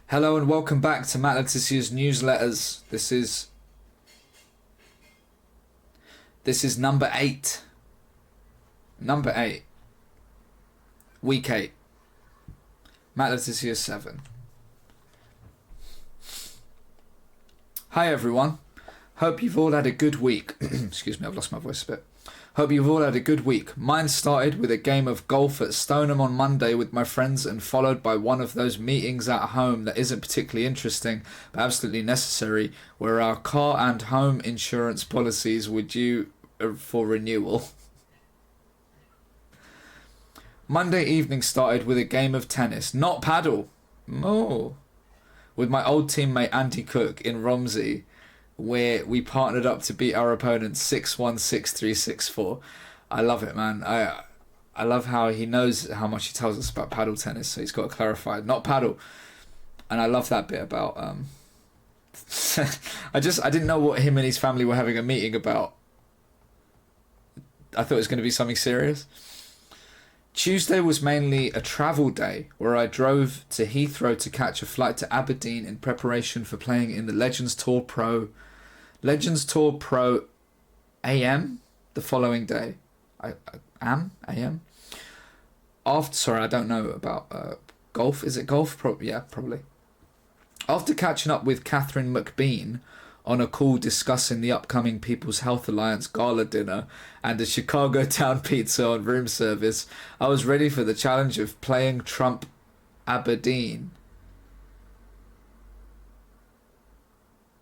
Hello and welcome back to Matt Leticia's newsletters. This is number 8. Number 8. Week 8. Matt Leticia 7. Hi everyone. Hope you've all had a good week. Excuse me, I've lost my voice a bit. Hope you've all had a good week. Mine started with a game of golf at Stoneham on Monday with my friends and followed by one of those meetings at home that isn't particularly interesting but absolutely necessary, where our car and home insurance policies were due for renewal. Monday evening started with a game of tennis, not paddle. No. With my old teammate Andy Cook in Romsey, where we partnered up to beat our opponent 6-1, 6-3, 6-4. I love it, man. I love how he knows how much he tells us about paddle tennis, so he's got to clarify, not paddle. And I love that bit about I didn't know what him and his family were having a meeting about. I thought it was going to be something serious. Tuesday was mainly a travel day where I drove to Heathrow to catch a flight to Aberdeen in preparation for playing in the Legends Tour Pro AM the following day. AM? Sorry, I don't know about golf. Is it golf? Yeah, probably. After catching up with Catherine McBean on a call discussing the upcoming People's Health Alliance gala dinner and a Chicago Town pizza on room service, I was ready for the challenge of playing Trump Aberdeen.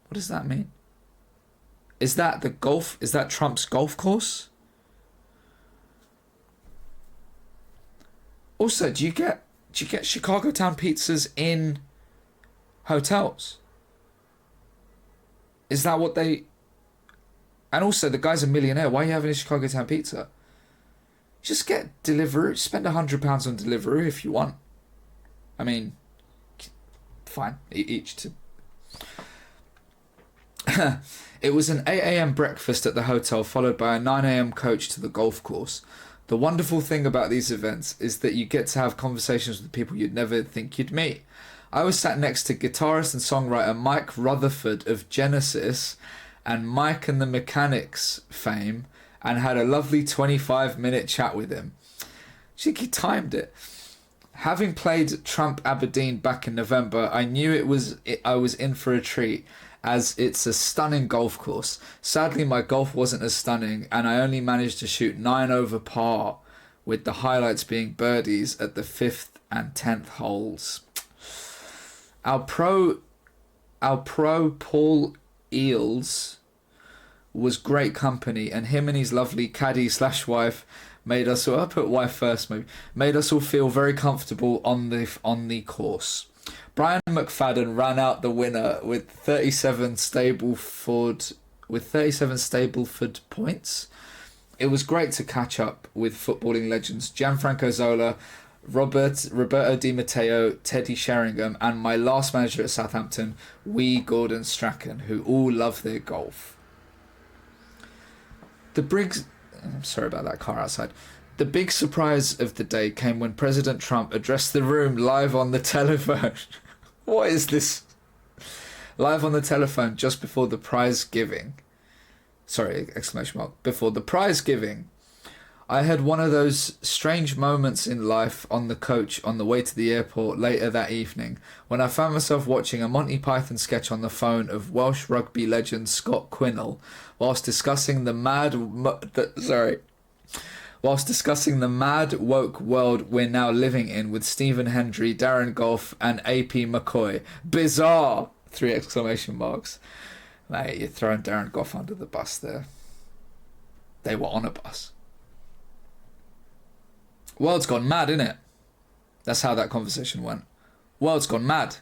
What does that mean? Is that Trump's golf course? Also, do you get Chicago Town pizzas in hotels? Is that what they... And also, the guy's a millionaire. Why are you having a Chicago Town pizza? Just get Deliveroo. Spend £100 on Deliveroo if you want. I mean, fine. Each to... It was an 8 a.m. breakfast at the hotel, followed by a 9 a.m. coach to the golf course. The wonderful thing about these events is that you get to have conversations with people you'd never think you'd meet. I was sat next to guitarist and songwriter Mike Rutherford of Genesis and Mike and the Mechanics fame, and had a lovely 25-minute chat with him. I think he timed it. Having played Trump Aberdeen back in November, I knew I was in for a treat, as it's a stunning golf course. Sadly, my golf wasn't as stunning, and I only managed to shoot 9 over par, with the highlights being birdies at the 5th and 10th holes. Our pro Paul Eels was great company, and him and his lovely caddy/wife made us all... I'll put wife first, maybe. Made us all feel very comfortable on the course. Brian McFadden ran out the winner with 37 Stableford points. It was great to catch up with footballing legends Gianfranco Zola, Roberto Di Matteo, Teddy Sheringham, and my last manager at Southampton, Gordon Strachan, who all love their golf. I'm sorry about that car outside. The big surprise of the day came when President Trump addressed the room live on the telephone. What is this? Live on the telephone just before the prize giving. Sorry, exclamation mark. Before the prize giving. I had one of those strange moments in life on the coach on the way to the airport later that evening when I found myself watching a Monty Python sketch on the phone of Welsh rugby legend Scott Quinnell whilst discussing the mad woke world we're now living in with Stephen Hendry, Darren Goff and AP McCoy. Bizarre! 3 exclamation marks. Mate, you're throwing Darren Goff under the bus there. They were on a bus. World's gone mad, innit? That's how that conversation went. World's gone mad.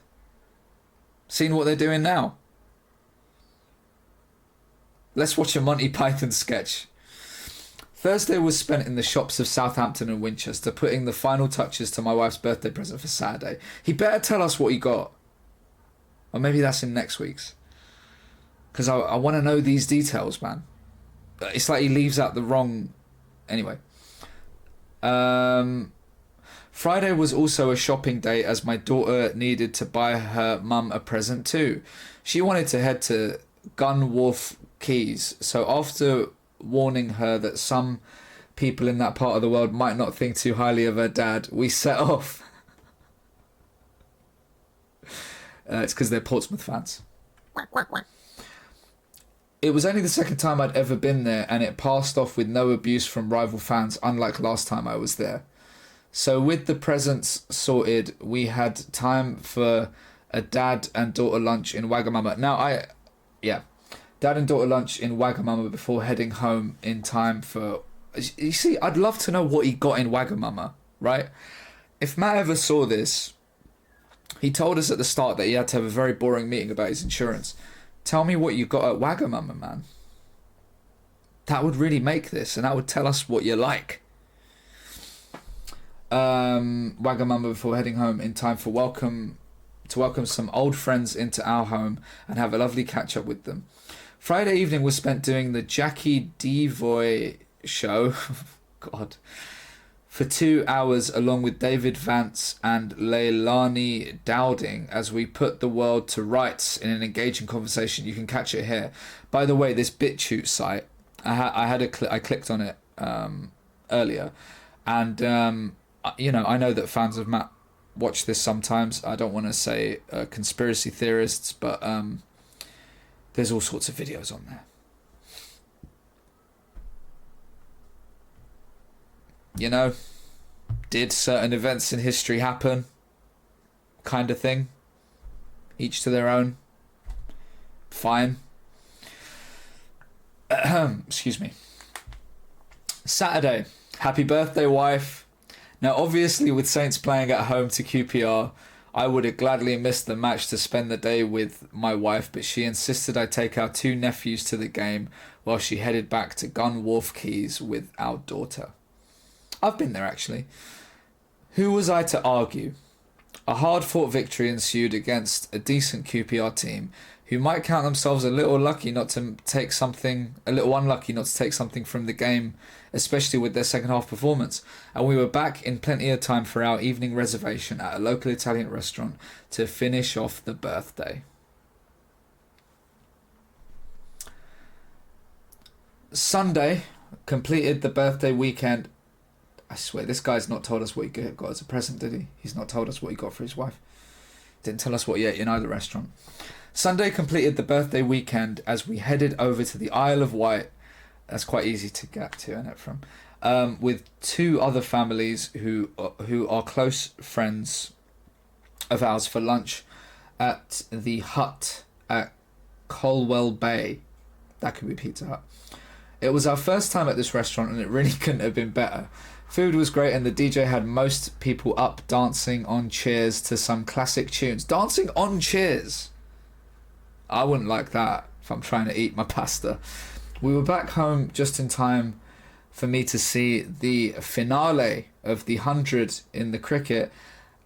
Seen what they're doing now? Let's watch a Monty Python sketch. Thursday was spent in the shops of Southampton and Winchester, putting the final touches to my wife's birthday present for Saturday. He better tell us what he got. Or maybe that's in next week's. Because I want to know these details, man. It's like he leaves out the wrong... Anyway. Friday was also a shopping day as my daughter needed to buy her mum a present too. She wanted to head to Gunwharf Keys, so after warning her that some people in that part of the world might not think too highly of her dad, we set off. It's because they're Portsmouth fans. It was only the second time I'd ever been there, and it passed off with no abuse from rival fans, unlike last time I was there. So with the presents sorted, we had time for a dad and daughter lunch in Wagamama. Dad and daughter lunch in Wagamama before heading home in time for... You see, I'd love to know what he got in Wagamama, right? If Matt ever saw this, he told us at the start that he had to have a very boring meeting about his insurance. Tell me what you got at Wagamama, man. That would really make this, and that would tell us what you like. Wagamama before heading home in time for welcome some old friends into our home and have a lovely catch up with them. Friday evening was spent doing the Jackie Devoy show God, for 2 hours along with David Vance and Leilani Dowding as we put the world to rights in an engaging conversation. You can catch it here. By the way, this BitChute site, I clicked on it earlier, and I know that fans of Matt watch this sometimes. I don't want to say conspiracy theorists, but there's all sorts of videos on there. Did certain events in history happen? Kind of thing. Each to their own. Fine. Excuse me. Saturday. Happy birthday, wife. Now, obviously, with Saints playing at home to QPR, I would have gladly missed the match to spend the day with my wife, but she insisted I take our 2 nephews to the game while she headed back to Gunwharf Keys with our daughter. I've been there, actually. Who was I to argue? A hard-fought victory ensued against a decent QPR team who might count themselves a little unlucky not to take something from the game, especially with their second half performance. And we were back in plenty of time for our evening reservation at a local Italian restaurant to finish off the birthday. Sunday completed the birthday weekend. I swear, this guy's not told us what he got as a present, did he? He's not told us what he got for his wife. Didn't tell us what he ate in either restaurant. Sunday completed the birthday weekend as we headed over to the Isle of Wight. That's quite easy to get to, isn't it? With 2 other families who are close friends of ours for lunch at the Hut at Colwell Bay. That could be Pizza Hut. It was our first time at this restaurant, and it really couldn't have been better. Food was great, and the DJ had most people up dancing on chairs to some classic tunes. Dancing on chairs? I wouldn't like that if I'm trying to eat my pasta. We were back home just in time for me to see the finale of the 100 in the cricket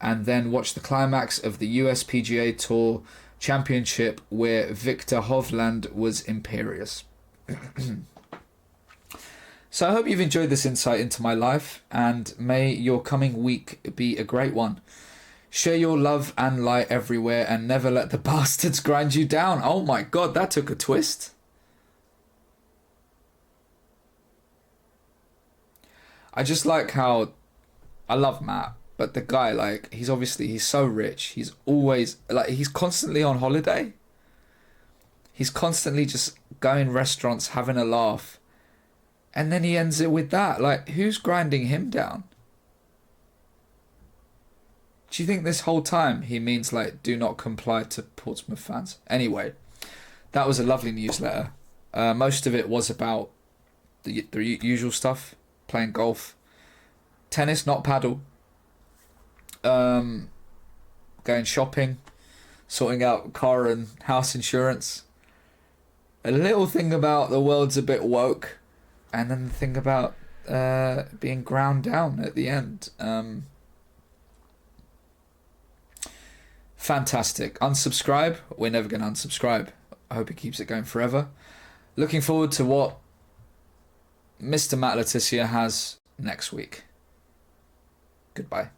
and then watch the climax of the USPGA Tour Championship where Victor Hovland was imperious. So I hope you've enjoyed this insight into my life, and may your coming week be a great one. Share your love and light everywhere and never let the bastards grind you down. Oh my God, that took a twist. I just like how... I love Matt, but the guy, he's so rich. He's always... he's constantly on holiday. He's constantly just going restaurants, having a laugh. And then he ends it with that. Who's grinding him down? Do you think this whole time he means, do not comply to Portsmouth fans? Anyway, that was a lovely newsletter. Most of it was about the usual stuff. Playing golf. Tennis, not paddle. Going shopping. Sorting out car and house insurance. A little thing about the world's a bit woke. And then the thing about being ground down at the end. Fantastic. Unsubscribe. We're never going to unsubscribe. I hope he keeps it going forever. Looking forward to what Mr. Matt Le Tissier has next week. Goodbye.